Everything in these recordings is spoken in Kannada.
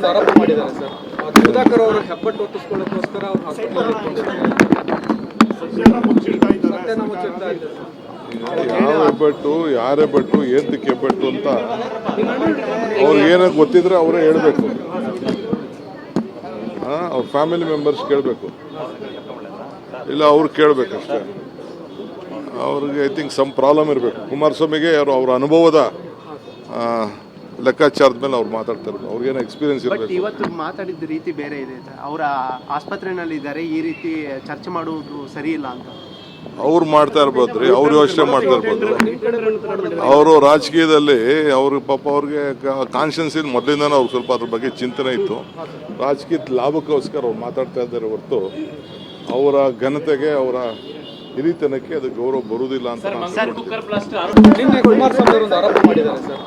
ಒಂದು ಆರೋಪ ಮಾಡಿದ್ದಾರೆ ಸರ್. ಸುಧಾಕರ್ ಅವರು ಹೆಬ್ಬಟ್ಟು ಒತ್ತಿಸ್ಕೊಳ್ಳೋಕ್ಕೋಸ್ಕರ ಅವ್ರು ಸತ್ಯನ ಮುಚ್ಚಿಡ್ತಾ ಇದ್ದಾರೆ ಸರ್. ಯಾವ ಹೆಬ್ಬಟ್ಟು ಯಾರ ಹೆಬ್ಬಟ್ಟು ಏಂತಕ್ಕೆ ಹೆಬ್ಬಟ್ಟು ಅಂತ ಅವ್ರಿಗೇನೋ ಗೊತ್ತಿದ್ರೆ ಅವರೇ ಹೇಳ್ಬೇಕು. ಅವ್ರ ಫ್ಯಾಮಿಲಿ ಮೆಂಬರ್ಸ್ ಕೇಳಬೇಕು, ಇಲ್ಲ ಅವ್ರು ಕೇಳಬೇಕಷ್ಟೇ. ಅವ್ರಿಗೆ ಐ ಥಿಂಕ್ ಸಮ್ ಪ್ರಾಬ್ಲಮ್ ಇರಬೇಕು. ಕುಮಾರಸ್ವಾಮಿಗೆ ಅವ್ರ ಅನುಭವದ ಲೆಕ್ಕಾಚಾರದ ಮೇಲೆ ಅವ್ರು ಮಾತಾಡ್ತಾ ಇರ್ಬೇಕು. ಅವ್ರಿಗೇನೋ ಎಕ್ಸ್ಪೀರಿಯನ್ಸ್ ಇರಬೇಕು. ಇವತ್ತು ಮಾತಾಡಿದ ರೀತಿ ಬೇರೆ ಇದೆ. ಅವರ ಆಸ್ಪತ್ರೆಯಲ್ಲಿ ಇದ್ದಾರೆ, ಈ ರೀತಿ ಚರ್ಚೆ ಮಾಡುವುದು ಸರಿ ಇಲ್ಲ ಅಂತ ಅವ್ರು ಮಾಡ್ತಾ ಇರ್ಬೋದ್ರಿ, ಅವ್ರು ಯೋಚನೆ ಮಾಡ್ತಾ ಇರ್ಬೋದು. ಅವರು ರಾಜಕೀಯದಲ್ಲಿ ಅವ್ರ ಪಾಪ ಅವ್ರಿಗೆ ಕಾನ್ಷಿಯನ್ಸ್ ಇದ್ದು ಮೊದಲಿಂದನೂ ಅವ್ರು ಸ್ವಲ್ಪ ಅದ್ರ ಬಗ್ಗೆ ಚಿಂತನೆ ಇತ್ತು. ರಾಜಕೀಯದ ಲಾಭಕ್ಕೋಸ್ಕರ ಅವ್ರು ಮಾತಾಡ್ತಾ ಇದ್ದಾರೆ ಹೊರತು ಅವರ ಘನತೆಗೆ, ಅವರ ಹಿರಿತನಕ್ಕೆ ಅದು ಗೌರವ ಬರುವುದಿಲ್ಲ ಅಂತ ನಿನ್ನೆ ಕುಮಾರಸ್ವಾಮಿ ಅವರು ಒಂದು ಆರೋಪ ಮಾಡಿದ್ದಾರೆ ಸರ್.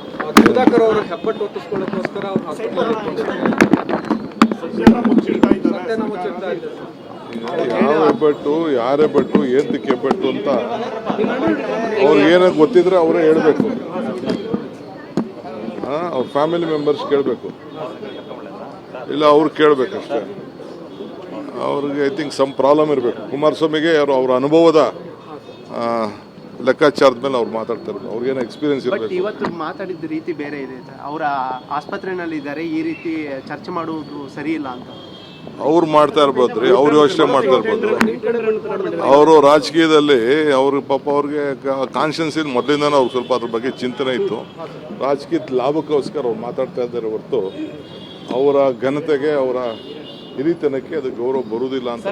ಸುಧಾಕರ್ ಅವರು ಹೆಬ್ಬಟ್ಟು ಒತ್ತಿಸ್ಕೊಳ್ಳೋಕ್ಕೋಸ್ಕರ ಅವ್ರು ಸತ್ಯನ ಮುಚ್ಚಿಡ್ತಾ ಇದ್ದಾರೆ ಸರ್. ಯಾವ ಹೆಬ್ಬಟ್ಟು ಯಾರ ಹೆಬ್ಬಟ್ಟು ಏಂತಕ್ಕೆ ಹೆಬ್ಬಟ್ಟು ಅಂತ ಅವ್ರಿಗೇನೋ ಗೊತ್ತಿದ್ರೆ ಅವರೇ ಹೇಳ್ಬೇಕು. ಅವ್ರ ಫ್ಯಾಮಿಲಿ ಮೆಂಬರ್ಸ್ ಕೇಳಬೇಕು, ಇಲ್ಲ ಅವ್ರು ಕೇಳಬೇಕಷ್ಟೇ. ಅವ್ರಿಗೆ ಐ ಥಿಂಕ್ ಸಮ್ ಪ್ರಾಬ್ಲಮ್ ಇರಬೇಕು. ಕುಮಾರಸ್ವಾಮಿಗೆ ಅವ್ರ ಅನುಭವದ ಲೆಕ್ಕಾಚಾರದ ಮೇಲೆ ಅವ್ರು ಮಾತಾಡ್ತಾ ಇರ್ಬೇಕು. ಅವ್ರಿಗೇನೋ ಎಕ್ಸ್ಪೀರಿಯನ್ಸ್ ಇರಬೇಕು. ಇವತ್ತು ಮಾತಾಡಿದ ರೀತಿ ಬೇರೆ ಇದೆ. ಅವರ ಆಸ್ಪತ್ರೆಯಲ್ಲಿ ಇದ್ದಾರೆ, ಈ ರೀತಿ ಚರ್ಚೆ ಮಾಡುವುದು ಸರಿ ಇಲ್ಲ ಅಂತ ಅವ್ರು ಮಾಡ್ತಾ ಇರ್ಬೋದ್ರಿ, ಅವ್ರು ಯೋಚನೆ ಮಾಡ್ತಾ ಇರ್ಬೋದು. ಅವರು ರಾಜಕೀಯದಲ್ಲಿ ಅವ್ರ ಪಾಪ ಅವ್ರಿಗೆ ಕಾನ್ಷಿಯನ್ಸ್ ಇದ್ದು ಮೊದಲಿಂದನೂ ಅವ್ರು ಸ್ವಲ್ಪ ಅದ್ರ ಬಗ್ಗೆ ಚಿಂತನೆ ಇತ್ತು. ರಾಜಕೀಯದ ಲಾಭಕ್ಕೋಸ್ಕರ ಅವ್ರು ಮಾತಾಡ್ತಾ ಇದ್ದಾರೆ ಹೊರತು ಅವರ ಘನತೆಗೆ, ಅವರ ಹಿರಿತನಕ್ಕೆ ಅದು ಗೌರವ ಬರುವುದಿಲ್ಲ ಅಂತ